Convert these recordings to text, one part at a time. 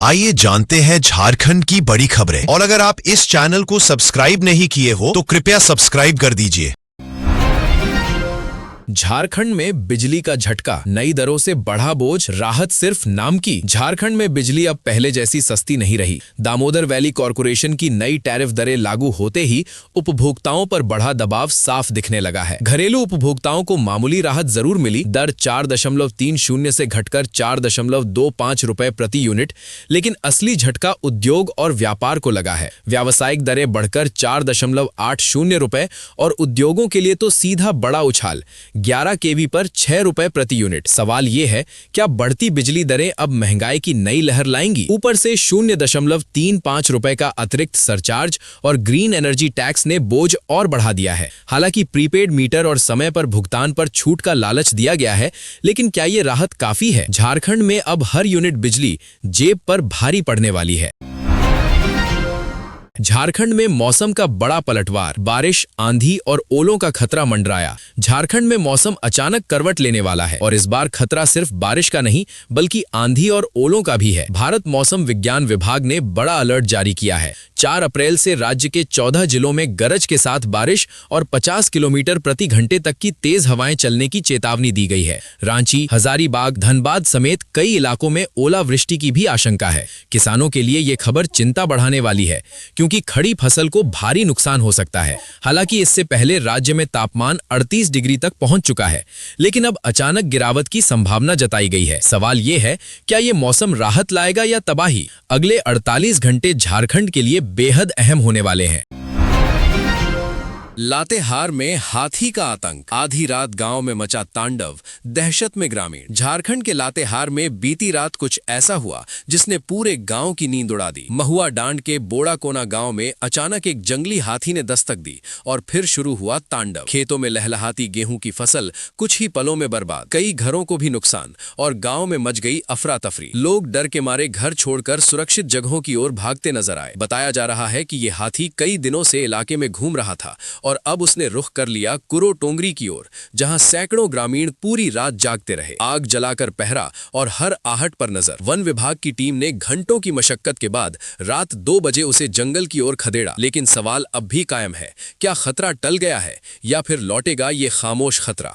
आइए जानते हैं झारखंड की बड़ी खबरें। और अगर आप इस चैनल को सब्सक्राइब नहीं किए हो तो कृपया सब्सक्राइब कर दीजिए। झारखंड में बिजली का झटका, नई दरों से बढ़ा बोझ, राहत सिर्फ नाम की। झारखंड में बिजली अब पहले जैसी सस्ती नहीं रही। दामोदर वैली कॉरपोरेशन की नई टैरिफ दरें लागू होते ही उपभोक्ताओं पर बढ़ा दबाव साफ दिखने लगा है। घरेलू उपभोक्ताओं को मामूली राहत जरूर मिली, दर 4.30 से घटकर 4.25 रुपए प्रति यूनिट, लेकिन असली झटका उद्योग और व्यापार को लगा है। व्यावसायिक दरें बढ़कर 4.80 रुपए और उद्योगों के लिए तो सीधा बड़ा उछाल 11 केवी पर 6 रुपए प्रति यूनिट। सवाल ये है, क्या बढ़ती बिजली दरें अब महंगाई की नई लहर लाएंगी? ऊपर से 0.35 रुपए का अतिरिक्त सरचार्ज और ग्रीन एनर्जी टैक्स ने बोझ और बढ़ा दिया है। हालांकि प्रीपेड मीटर और समय पर भुगतान पर छूट का लालच दिया गया है, लेकिन क्या ये राहत काफी है? झारखंड में अब हर यूनिट बिजली जेब पर भारी पड़ने वाली है। झारखंड में मौसम का बड़ा पलटवार, बारिश, आंधी और ओलों का खतरा मंडराया। झारखंड में मौसम अचानक करवट लेने वाला है और इस बार खतरा सिर्फ बारिश का नहीं बल्कि आंधी और ओलों का भी है। भारत मौसम विज्ञान विभाग ने बड़ा अलर्ट जारी किया है। 4 अप्रैल से राज्य के 14 जिलों में गरज के साथ बारिश और 50 किलोमीटर प्रति घंटे तक की तेज हवाएं चलने की चेतावनी दी गई है। रांची, हजारीबाग, धनबाद समेत कई इलाकों में ओलावृष्टि की भी आशंका है। किसानों के लिए ये खबर चिंता बढ़ाने वाली है, क्योंकि खड़ी फसल को भारी नुकसान हो सकता है। हालांकि इससे पहले राज्य में तापमान 38 डिग्री तक पहुंच चुका है, लेकिन अब अचानक गिरावट की संभावना जताई गई है। सवाल ये है, क्या ये मौसम राहत लाएगा या तबाही? अगले 48 घंटे झारखंड के लिए बेहद अहम होने वाले हैं। लातेहार में हाथी का आतंक, आधी रात गांव में मचा तांडव, दहशत में ग्रामीण। झारखंड के लातेहार में बीती रात कुछ ऐसा हुआ जिसने पूरे गांव की नींद उड़ा दी। महुआ डांड के बोड़ा कोना गांव में अचानक एक जंगली हाथी ने दस्तक दी और फिर शुरू हुआ तांडव। खेतों में लहलहाती गेहूं की फसल कुछ ही पलों में बर्बाद, कई घरों को भी नुकसान और गांव में मच गई अफरा तफरी। लोग डर के मारे घर छोड़कर सुरक्षित जगहों की ओर भागते नजर आए। बताया जा रहा है कि ये हाथी कई दिनों से इलाके में घूम रहा था और अब उसने रुख कर लिया कुरो टोंगरी की ओर, जहां सैकड़ों ग्रामीण पूरी रात जागते रहे, आग जलाकर पहरा और हर आहट पर नजर। वन विभाग की टीम ने घंटों की मशक्कत के बाद रात 2 बजे उसे जंगल की ओर खदेड़ा, लेकिन सवाल अब भी कायम है, क्या खतरा टल गया है या फिर लौटेगा ये खामोश खतरा?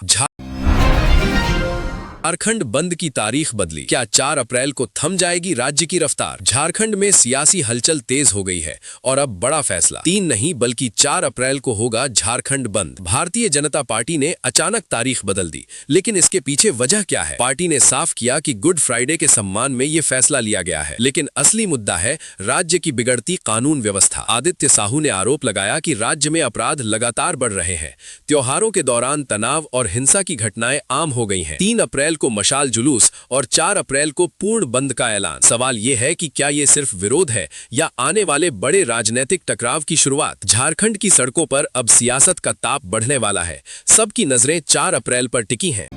झारखंड बंद की तारीख बदली, क्या 4 अप्रैल को थम जाएगी राज्य की रफ्तार? झारखंड में सियासी हलचल तेज हो गई है और अब बड़ा फैसला, 3 नहीं बल्कि 4 अप्रैल को होगा झारखंड बंद। भारतीय जनता पार्टी ने अचानक तारीख बदल दी, लेकिन इसके पीछे वजह क्या है? पार्टी ने साफ किया कि गुड फ्राइडे के सम्मान में ये फैसला लिया गया है, लेकिन असली मुद्दा है राज्य की बिगड़ती कानून व्यवस्था। आदित्य साहू ने आरोप लगाया कि राज्य में अपराध लगातार बढ़ रहे हैं, त्योहारों के दौरान तनाव और हिंसा की घटनाएं आम हो गई हैं। 3 अप्रैल को मशाल जुलूस और 4 अप्रैल को पूर्ण बंद का ऐलान। सवाल यह है कि क्या यह सिर्फ विरोध है या आने वाले बड़े राजनीतिक टकराव की शुरुआत? झारखंड की सड़कों पर अब सियासत का ताप बढ़ने वाला है। सबकी नजरें 4 अप्रैल पर टिकी हैं।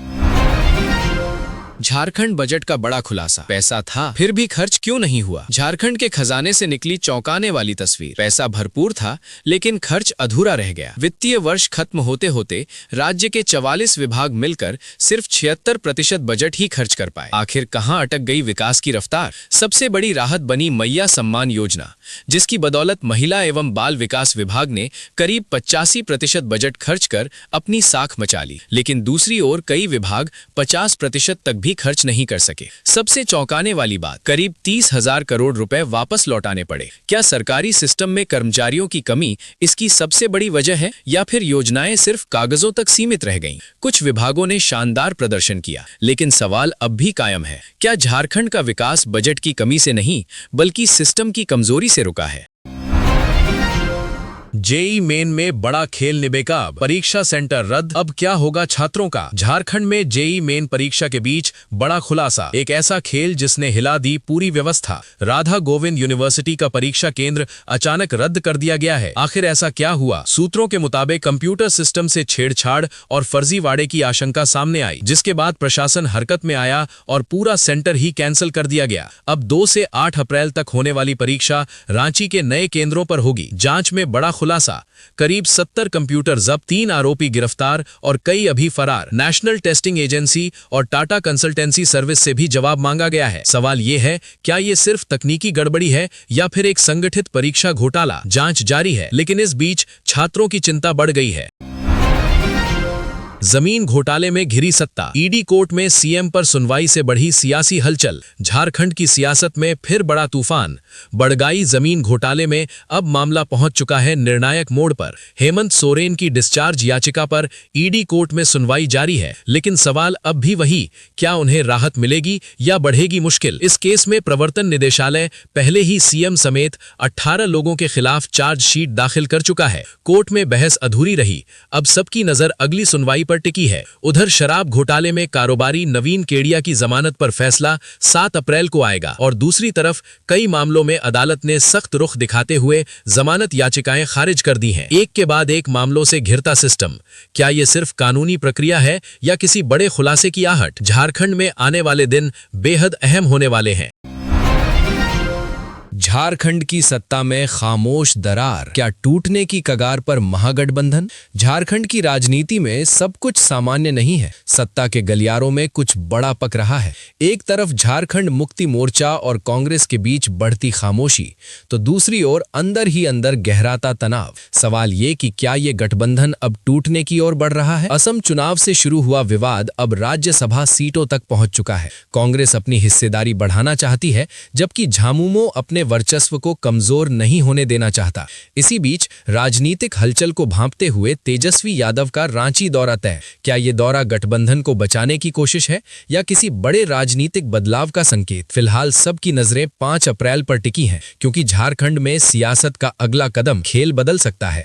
झारखंड बजट का बड़ा खुलासा, पैसा था फिर भी खर्च क्यों नहीं हुआ? झारखंड के खजाने से निकली चौंकाने वाली तस्वीर। पैसा भरपूर था लेकिन खर्च अधूरा रह गया। वित्तीय वर्ष खत्म होते होते राज्य के 44 विभाग मिलकर सिर्फ 76% बजट ही खर्च कर पाए। आखिर कहां अटक गई विकास की रफ्तार? सबसे बड़ी राहत बनी मैया सम्मान योजना, जिसकी बदौलत महिला एवं बाल विकास विभाग ने करीब 85% बजट खर्च कर अपनी साख मचा ली। लेकिन दूसरी ओर कई विभाग 50% तक भी खर्च नहीं कर सके। सबसे चौंकाने वाली बात, करीब 30,000 करोड़ रुपए वापस लौटाने पड़े। क्या सरकारी सिस्टम में कर्मचारियों की कमी इसकी सबसे बड़ी वजह है या फिर योजनाएं सिर्फ कागजों तक सीमित रह गईं? कुछ विभागों ने शानदार प्रदर्शन किया, लेकिन सवाल अब भी कायम है, क्या झारखंड का विकास बजट की कमी से नहीं बल्कि सिस्टम की कमजोरी से रुका है? जेईई मेन में बड़ा खेल निबेकाब, परीक्षा सेंटर रद्द, अब क्या होगा छात्रों का? झारखंड में जेईई मेन परीक्षा के बीच बड़ा खुलासा, एक ऐसा खेल जिसने हिला दी पूरी व्यवस्था। राधा गोविंद यूनिवर्सिटी का परीक्षा केंद्र अचानक रद्द कर दिया गया है। आखिर ऐसा क्या हुआ? सूत्रों के मुताबिक कंप्यूटर सिस्टम से छेड़छाड़ और फर्जीवाड़े की आशंका सामने आई, जिसके बाद प्रशासन हरकत में आया और पूरा सेंटर ही कैंसिल कर दिया गया। अब 2 से 8 अप्रैल तक होने वाली परीक्षा रांची के नए केंद्रों पर होगी। जांच में बड़ा खुलासा, करीब 70 कंप्यूटर जब्त, 3 आरोपी गिरफ्तार और कई अभी फरार। नेशनल टेस्टिंग एजेंसी और टाटा कंसल्टेंसी सर्विस से भी जवाब मांगा गया है। सवाल ये है, क्या ये सिर्फ तकनीकी गड़बड़ी है या फिर एक संगठित परीक्षा घोटाला? जांच जारी है, लेकिन इस बीच छात्रों की चिंता बढ़ गई है। जमीन घोटाले में घिरी सत्ता, ईडी कोर्ट में सीएम पर सुनवाई से बढ़ी सियासी हलचल। झारखंड की सियासत में फिर बड़ा तूफान। बड़गाई जमीन घोटाले में अब मामला पहुंच चुका है निर्णायक मोड़ पर। हेमंत सोरेन की डिस्चार्ज याचिका पर ईडी कोर्ट में सुनवाई जारी है, लेकिन सवाल अब भी वही, क्या उन्हें राहत मिलेगी या बढ़ेगी मुश्किल? इस केस में प्रवर्तन निदेशालय पहले ही सीएम समेत 18 लोगों के खिलाफ चार्जशीट दाखिल कर चुका है। कोर्ट में बहस अधूरी रही। अब सबकी नजर अगली सुनवाई पर टिकी है। उधर शराब घोटाले में कारोबारी नवीन केडिया की जमानत पर फैसला 7 अप्रैल को आएगा और दूसरी तरफ कई मामलों में अदालत ने सख्त रुख दिखाते हुए जमानत याचिकाएं खारिज कर दी हैं। एक के बाद एक मामलों से घिरता सिस्टम। क्या ये सिर्फ कानूनी प्रक्रिया है या किसी बड़े खुलासे की आहट? झारखंड में आने वाले दिन बेहद अहम होने वाले हैं। झारखंड की सत्ता में खामोश दरार, क्या टूटने की कगार पर महागठबंधन? झारखंड की राजनीति में सब कुछ सामान्य नहीं है। सत्ता के गलियारों में कुछ बड़ा पक रहा है। एक तरफ झारखंड मुक्ति मोर्चा और कांग्रेस के बीच बढ़ती खामोशी, तो दूसरी ओर अंदर ही अंदर गहराता तनाव। सवाल ये कि क्या ये गठबंधन अब टूटने की ओर बढ़ रहा है? असम चुनाव से शुरू हुआ विवाद अब राज्यसभा सीटों तक पहुंच चुका है। कांग्रेस अपनी हिस्सेदारी बढ़ाना चाहती है, जबकि झामुमो अपने वर्चस्व को कमजोर नहीं होने देना चाहता। इसी बीच राजनीतिक हलचल को भांपते हुए तेजस्वी यादव का रांची दौरा तय। क्या ये दौरा गठबंधन को बचाने की कोशिश है या किसी बड़े राजनीतिक बदलाव का संकेत? फिलहाल सबकी नजरें 5 अप्रैल पर टिकी हैं, क्योंकि झारखंड में सियासत का अगला कदम खेल बदल सकता है।